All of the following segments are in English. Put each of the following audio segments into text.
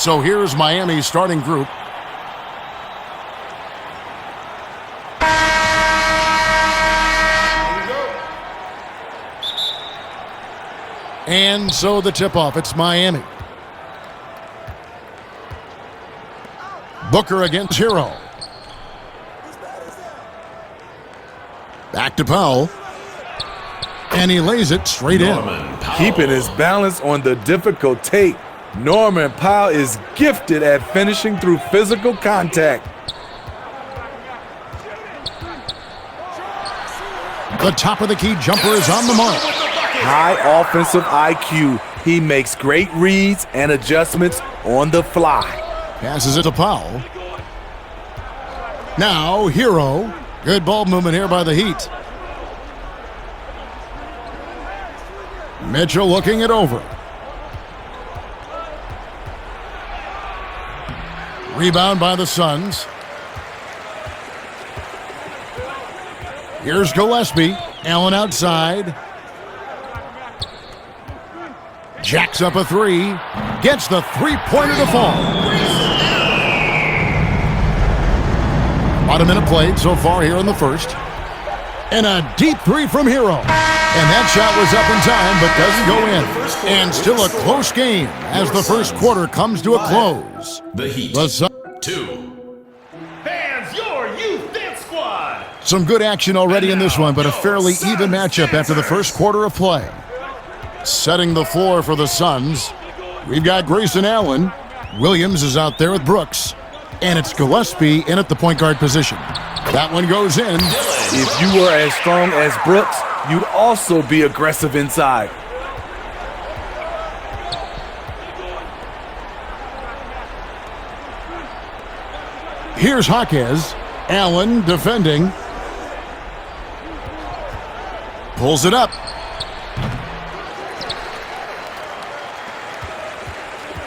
So here's Miami's starting group. And so the tip-off, it's Miami. Booker against Hero. Back to Powell. And he lays it straight in. Keeping his balance on the difficult take. Norman Powell is gifted at finishing through physical contact. The top of the key jumper is on the mark. High offensive IQ. He makes great reads and adjustments on the fly. Passes it to Powell. Now, Hero. Good ball movement here by the Heat. Mitchell looking it over. Rebound by the Suns. Here's Gillespie. Allen outside. Jacks up a three. Gets the three-pointer to fall. About a minute played so far here in the first. And a deep three from Hero. And that shot was up in time, but doesn't go in. And still a close game as the first quarter comes to a close. The Heat. 2. Fans, your youth dance squad. Some good action already in this one, but a fairly even matchup after the first quarter of play. Setting the floor for the Suns, we've got Grayson Allen. Williams is out there with Brooks. And it's Gillespie in at the point guard position. That one goes in. If you were as strong as Brooks, you'd also be aggressive inside. Here's Jaquez. Allen defending. Pulls it up.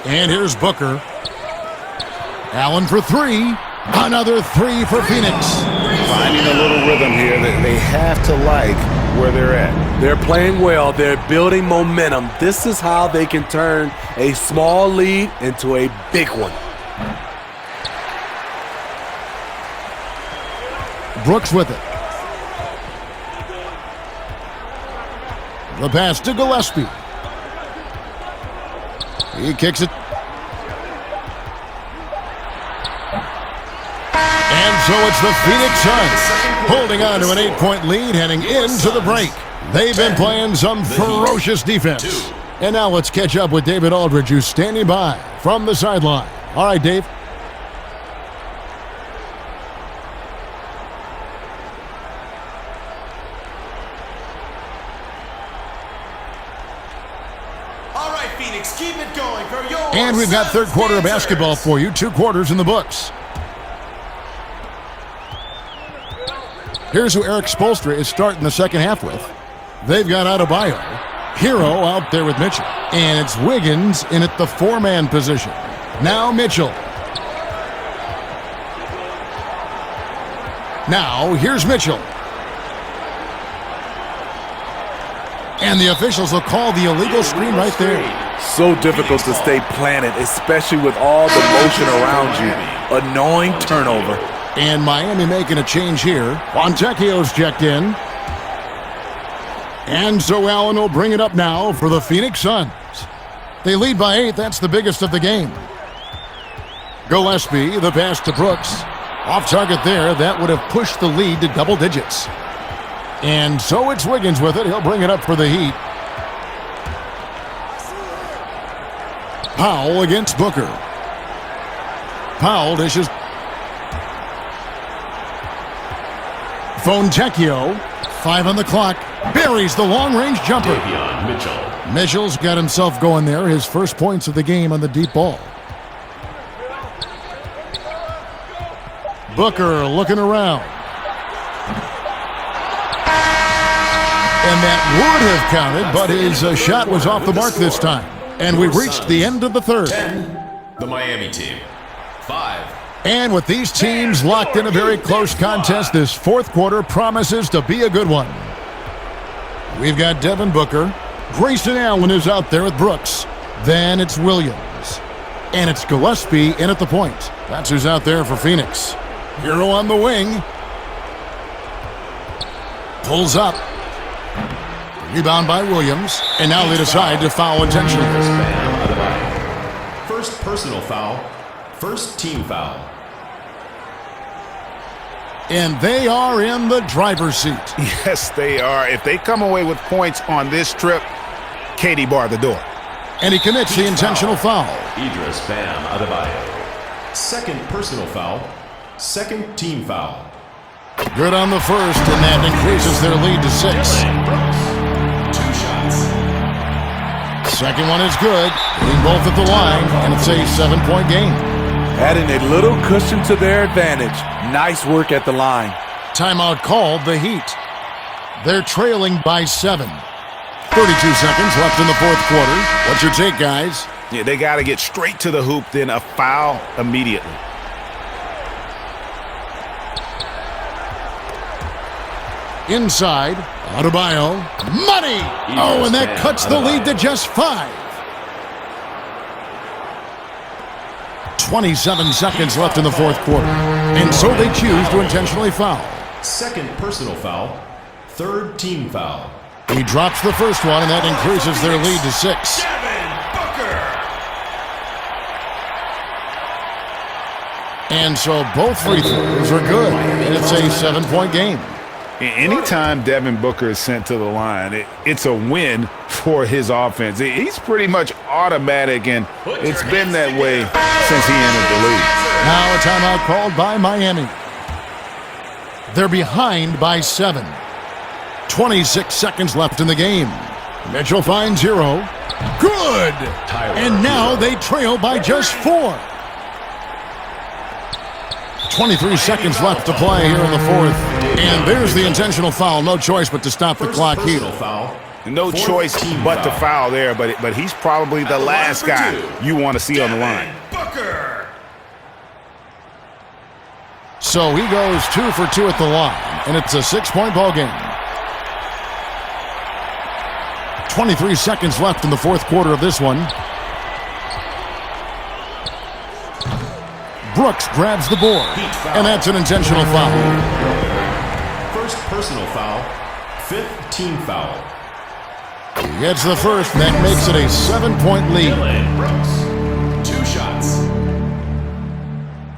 And here's Booker. Allen for three. Another three for Phoenix. Finding a little rhythm here that they have to like where they're at. They're playing well. They're building momentum. This is how they can turn a small lead into a big one. Brooks with it. The pass to Gillespie. He kicks it. And so it's the Phoenix Suns holding on to an 8-point lead heading into the break. They've been playing some ferocious defense. And now let's catch up with David Aldridge, who's standing by from the sideline. All right, Dave. All right, Phoenix, keep it going for your And we've got third quarter of basketball for you. 2 quarters in the books. Here's who Eric Spoelstra is starting the second half with. They've got Adebayo. Hero out there with Mitchell. And it's Wiggins in at the 4-man position. Now Mitchell. Now here's Mitchell. And the officials will call the illegal screen right there. So difficult to stay planted, especially with all the motion around you. Annoying turnover. And Miami making a change here. Fontecchio's checked in. And so Allen will bring it up now for the Phoenix Suns. They lead by 8. That's the biggest of the game. Gillespie, the pass to Brooks. Off target there. That would have pushed the lead to double digits. And so it's Wiggins with it. He'll bring it up for the Heat. Powell against Booker. Powell dishes. Fontecchio, 5 on the clock, buries the long-range jumper. Mitchell. Mitchell's got himself going there, his first points of the game on the deep ball. Booker looking around. And that would have counted, but his shot was off the mark this time. And we've reached the end of the third. 10. The Miami team. 5. And with these teams locked in a very close contest, this fourth quarter promises to be a good one. We've got Devin Booker. Grayson Allen is out there with Brooks. Then it's Williams. And it's Gillespie in at the point. That's who's out there for Phoenix. Hero on the wing. Pulls up. Rebound by Williams. And now they decide to foul intentionally. First personal foul. First team foul. And they are in the driver's seat. Yes, they are. If they come away with points on this trip, Katie barred the door. And he commits the intentional foul. Idris Bam Adebayo. Second personal foul. Second team foul. Good on the first, and that increases their lead to 6. Dylan Brooks. 2 shots. Second one is good. Hitting both at the line, and it's a 7-point game. Adding a little cushion to their advantage. Nice work at the line. Timeout called, the Heat. They're trailing by 7. 32 seconds left in the fourth quarter. What's your take, guys? Yeah, they got to get straight to the hoop, then a foul immediately. Inside, Adebayo. Money! Oh, and that cuts the lead to just 5. 27 seconds left in the fourth quarter. And so they choose to intentionally foul. Second personal foul. Third team foul. He drops the first one, and that increases their lead to 6. Devin Booker. And so both free throws are good, and it's a 7-point game. Anytime Devin Booker is sent to the line, it's a win for his offense. He's pretty much automatic, and it's been that way since he entered the league. Now a timeout called by Miami. They're behind by 7. 26 seconds left in the game. Mitchell finds Hero. Good! And now they trail by just 4. 23 seconds left to play here in the fourth. And there's the intentional foul. No choice but to stop the clock here. No choice but to foul there, but he's probably the last guy you want to see on the line. Booker. So he goes 2 for 2 at the line, and it's a 6-point ball game. 23 seconds left in the fourth quarter of this one. Brooks grabs the board, and that's an intentional foul. First personal foul. Fifth team foul. He gets the first, and that makes it a 7-point lead. Dylan Brooks. 2 shots.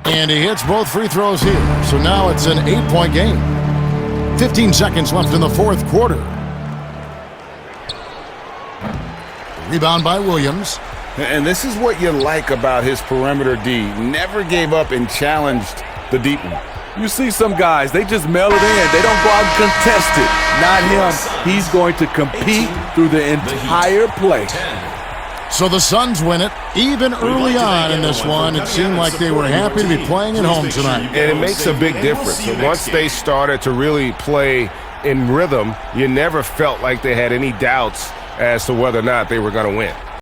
And he hits both free throws here, so now it's an 8-point game. 15 seconds left in the fourth quarter. Rebound by Williams. And this is what you like about his perimeter D. Never gave up and challenged the deep one. You see some guys, they just mail it in. They don't go out and contest it. Not him. He's going to compete through the entire play. So the Suns win it. Even early on in this one, it seemed like they were happy to be playing at home tonight. And it makes a big difference. Once they started to really play in rhythm, you never felt like they had any doubts as to whether or not they were going to win.